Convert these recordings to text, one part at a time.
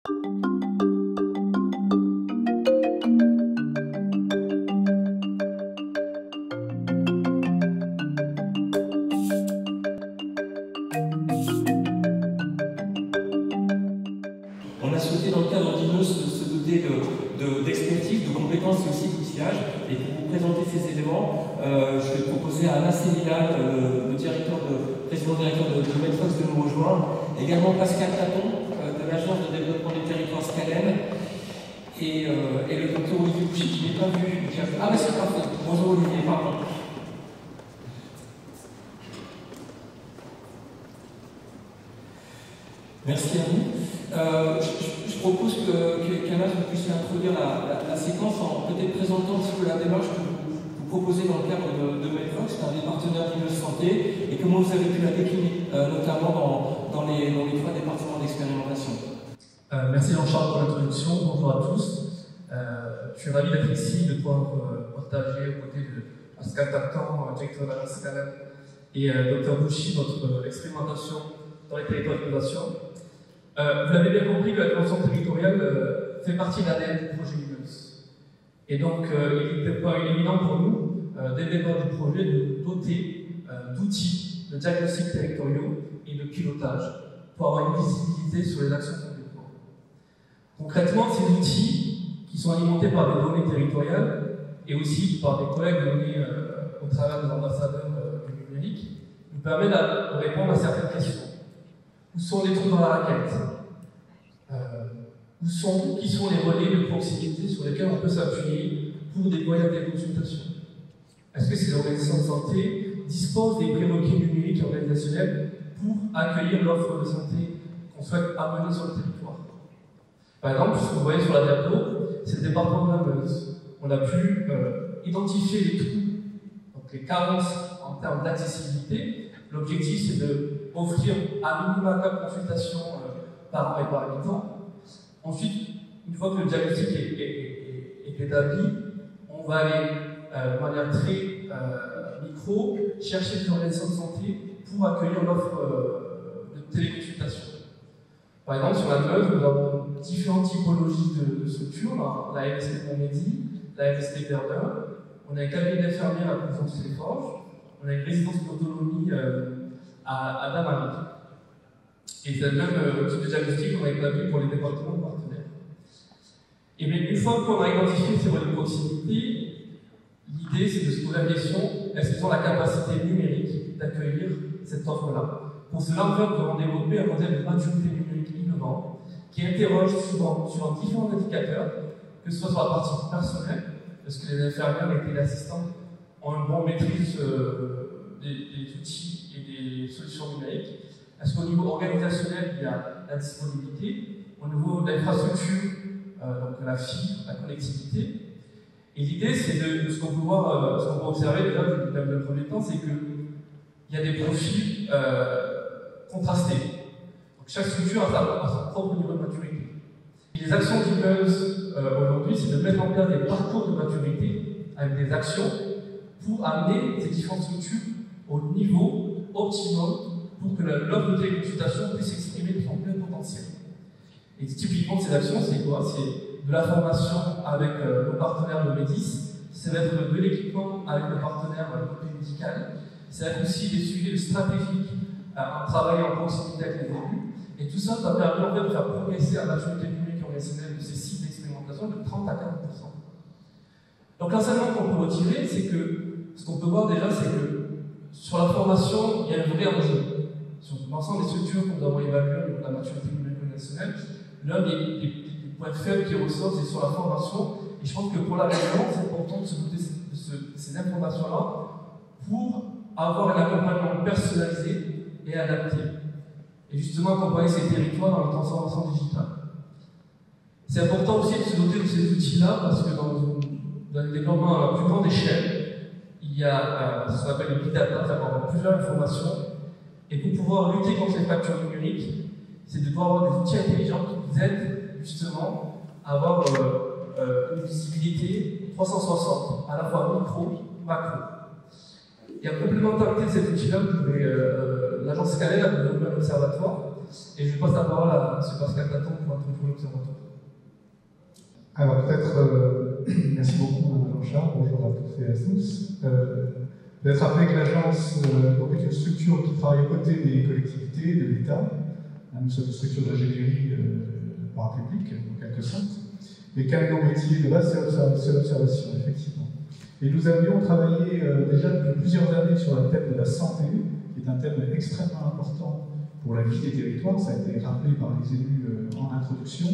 On a souhaité dans le cadre d'INEOS se doter d'expertise, de compétences et aussi d'outillage. Et pour vous présenter ces éléments, je vais proposer à Alain Sénilal, le président directeur de Medfox, de nous rejoindre. Également Pascal Taton, de l'Agence de développement des territoires Scalem. Et le docteur Olivier Bouchy, qui n'est pas vu. Ah, mais c'est pas faux. Bonjour Olivier, pardon. Merci à vous. Je propose qu'Anna, vous puissiez introduire la séquence en peut-être présentant un petit peu la démarche que vous proposez dans le cadre de Medfox, un des partenaires d'INEOS Santé, et comment vous avez pu la décliner, notamment dans les 3 départements d'expérimentation. Merci Jean-Charles pour l'introduction. Bonjour à tous. Je suis ravi d'être ici, de pouvoir partager aux côtés de Pascal Taton, directeur de l'Agence Scalem, et Dr Bouchy, notre expérimentation dans les territoires d'innovation. Vous l'avez bien compris que la dimension territoriale fait partie de l'ADN du projet INEOS. Et donc, il n'était pas évident pour nous, dès le départ du projet, de doter d'outils de diagnostic territoriaux et de pilotage pour avoir une visibilité sur les actions qu'on déploie. Concrètement, ces outils, qui sont alimentés par des données territoriales et aussi par des collègues donnés au travers des ambassadeurs du numérique, nous permettent de répondre à certaines questions. Où sont les trous dans la raquette? Qui sont les relais de proximité sur lesquels on peut s'appuyer pour déployer des consultations? Est-ce que ces organisations de santé disposent des prérequis numériques et organisationnels pour accueillir l'offre de santé qu'on souhaite amener sur le territoire? Par exemple, ce que vous voyez sur la diapo, c'est le département de la Meuse. On a pu identifier les trous, donc les carences en termes d'accessibilité. L'objectif, c'est d'offrir à minimum 4 consultations par an et par habitant. Ensuite, une fois que le diagnostic est établi, on va aller de manière très micro chercher des organisations de santé pour accueillir l'offre de téléconsultation. Par exemple, sur la Meuse, nous avons différentes typologies de structures, la MST Montmédy, la MST Verdun, on a un cabinet d'infirmières à Constance-les-Forges, on a une résidence d'autonomie à Damary. Et c'est le même type de diagnostic qu'on a établi pour les départements partenaires. Et bien, une fois qu'on a identifié ces relais de proximité, l'idée c'est de se poser la question, est-ce qu'ils ont la capacité numérique d'accueillir cette offre-là? Pour cela, en fait, nous avons développé un modèle de maturité numérique innovant qui interroge souvent sur différents indicateurs, que ce soit sur la partie personnelle, parce que les infirmières et les assistants ont une bonne maîtrise des outils et des solutions numériques. Est-ce qu'au niveau organisationnel, il y a la disponibilité? Au niveau de l'infrastructure, donc la fibre, la connectivité. Et l'idée, c'est de ce qu'on peut voir, ce qu'on peut observer déjà dans le premier temps, c'est qu'il y a des profils contrastés. Donc chaque structure a son propre niveau de maturité. Et les actions d'INEOS aujourd'hui, c'est de mettre en place des parcours de maturité avec des actions pour amener ces différentes structures au niveau optimum pour que l'offre de téléconsultation puisse exprimer son plein potentiel. Et typiquement, ces actions, c'est quoi? C'est de la formation avec nos partenaires de Médis, c'est d'être de l'équipement avec nos partenaires médicaux, c'est d'être aussi des sujets de stratégique en travaillant en proximité avec les élus. Et tout ça, ça permet en fait de faire progresser la maturité numérique organisationnelle de ces sites d'expérimentation de 30 à 40%. Donc l'enseignement qu'on peut retirer, c'est que ce qu'on peut voir déjà, c'est que sur la formation, il y a un vrai enjeu. Sur l'ensemble des structures que nous avons évaluées au niveau de la maturité numérique organisationnelle, l'un des points faibles qui ressort, c'est sur la formation. Et je pense que pour la région, c'est important de se doter de ces informations-là pour avoir un accompagnement personnalisé et adapté. Et justement, accompagner ces territoires dans la transformation digitale. C'est important aussi de se doter de ces outils-là parce que dans le développement à la plus grande échelle, il y a ce qu'on appelle le big data, c'est avoir plusieurs informations. Et pour pouvoir lutter contre les fractures numériques, c'est de pouvoir avoir des outils intelligents qui vous aident justement à avoir une visibilité 360, à la fois micro, macro. Et en complémentarité de cet outil-là, l'agence Scalem a développé un observatoire. Et je passe la parole à M. Pascal Taton pour introduire l'observatoire. Alors peut-être, merci beaucoup Jean-Charles, bonjour à toutes et à tous. Peut-être rappeler que l'agence est une structure qui travaille aux côtés des collectivités, de l'État. Nous sommes une structure d'ingénierie par public, en quelque sorte. Mais qu'un de nos métiers de base, c'est l'observation, effectivement. Et nous avions travaillé déjà depuis plusieurs années sur le thème de la santé, qui est un thème extrêmement important pour la vie des territoires. Ça a été rappelé par les élus en introduction.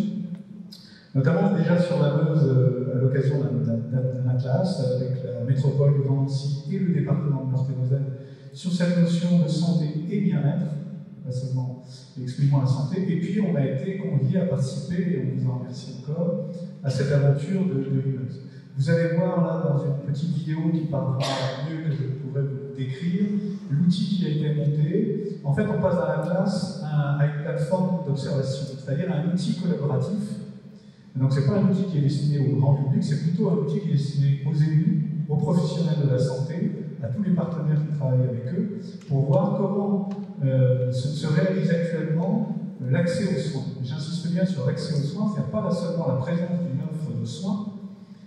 Notamment déjà sur la Meuse, à l'occasion d'un atlas, avec la métropole du Grand Nancy et le département de Meurthe-et-Moselle, sur cette notion de santé et bien-être, pas seulement exclusivement la santé. Et puis on a été conviés à participer, et on vous en remercie encore, à cette aventure de Meuse. Vous allez voir là dans une petite vidéo qui parlera mieux que je pourrais vous décrire l'outil qui a été monté. En fait, on passe dans la classe à une plateforme d'observation, c'est-à-dire un outil collaboratif. Donc ce n'est pas un outil qui est destiné au grand public, c'est plutôt un outil qui est destiné aux élus, aux professionnels de la santé, à tous les partenaires qui travaillent avec eux, pour voir comment se réalise actuellement l'accès aux soins. J'insiste bien sur l'accès aux soins, c'est-à-dire pas seulement la présence d'une offre de soins,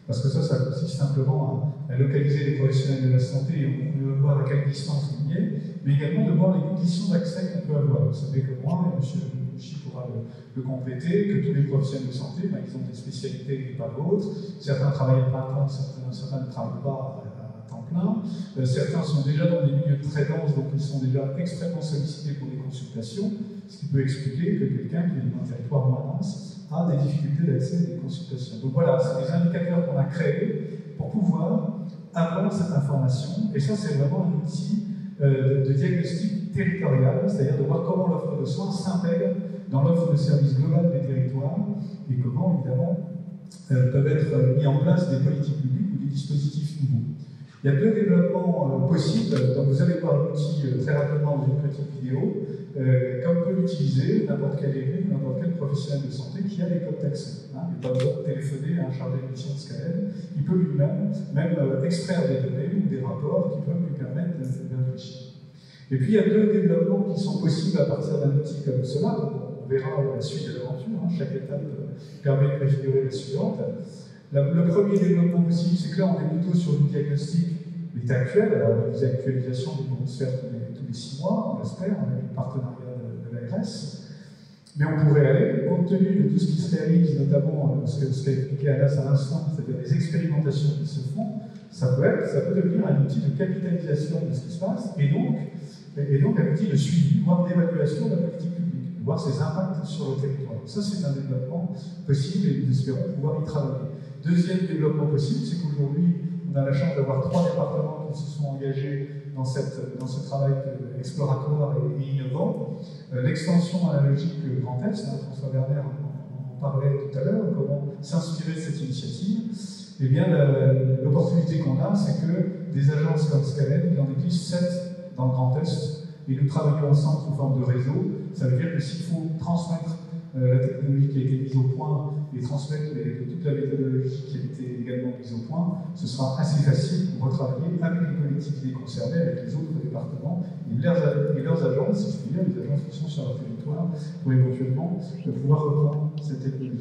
parce que ça consiste simplement à localiser les professionnels de la santé et on peut voir à quelle distance on y est, mais également de voir les conditions d'accès qu'on peut avoir. Vous savez que moi, et M. Mouchi pourra le compléter, que tous les professionnels de santé, ils ont des spécialités et pas d'autres. Certains travaillent à plein temps, certains ne travaillent pas à temps plein. Certains sont déjà dans des milieux très denses, donc ils sont déjà extrêmement sollicités pour des consultations, ce qui peut expliquer que quelqu'un qui est dans un territoire moins dense a des difficultés d'accès à des consultations. Donc voilà, c'est des indicateurs qu'on a créés pour pouvoir avoir cette information, et ça c'est vraiment un outil de diagnostic territorial, c'est-à-dire de voir comment l'offre de soins s'intègre dans l'offre de services globale des territoires et comment, évidemment, peuvent être mis en place des politiques publiques ou des dispositifs nouveaux. Il y a deux développements possibles, donc vous allez voir l'outil très rapidement dans une petite vidéo, comme peut l'utiliser n'importe quel élu, n'importe quel professionnel de santé qui a les codes d'accès. Il n'est pas besoin de téléphoner à un chargé de mission de Scaled, il peut lui-même extraire des données ou des rapports qui peuvent lui permettre de réfléchir. Et puis il y a deux développements qui sont possibles à partir d'un outil comme cela, donc on verra la suite de l'aventure, chaque étape permet de préfigurer la suivante. Le premier développement possible, c'est que là on est plutôt sur du diagnostic l'état actuel, alors les actualisations vont se faire tous les 6 mois, on l'espère, avec le partenariat de l'ARS. Mais on pourrait aller, compte tenu de tout ce qui se réalise, notamment ce qu'a expliqué Anas à l'instant, c'est-à-dire les expérimentations qui se font, ça peut devenir un outil de capitalisation de ce qui se passe, et donc un outil de suivi, voire d'évaluation de la politique publique, voir ses impacts sur le territoire. Ça, c'est un développement possible et nous espérons pouvoir y travailler. Deuxième développement possible, c'est qu'aujourd'hui, on a la chance d'avoir 3 départements qui se sont engagés dans ce travail exploratoire et innovant. L'extension analogique Grand Est, François Werner en parlait tout à l'heure, comment s'inspirer de cette initiative. Eh bien, l'opportunité qu'on a, c'est que des agences comme Scaled, il en existe 7 dans le Grand Est, et nous travaillons ensemble sous forme de réseau. Ça veut dire que s'il faut transmettre la technologie qui a été mise au point et transmettre toute la méthodologie qui a été également mise au point, ce sera assez facile pour retravailler avec les collectivités concernées, avec les autres départements et leurs agences, si je puis dire, les agences qui sont sur leur territoire, pour éventuellement pouvoir reprendre cette technologie.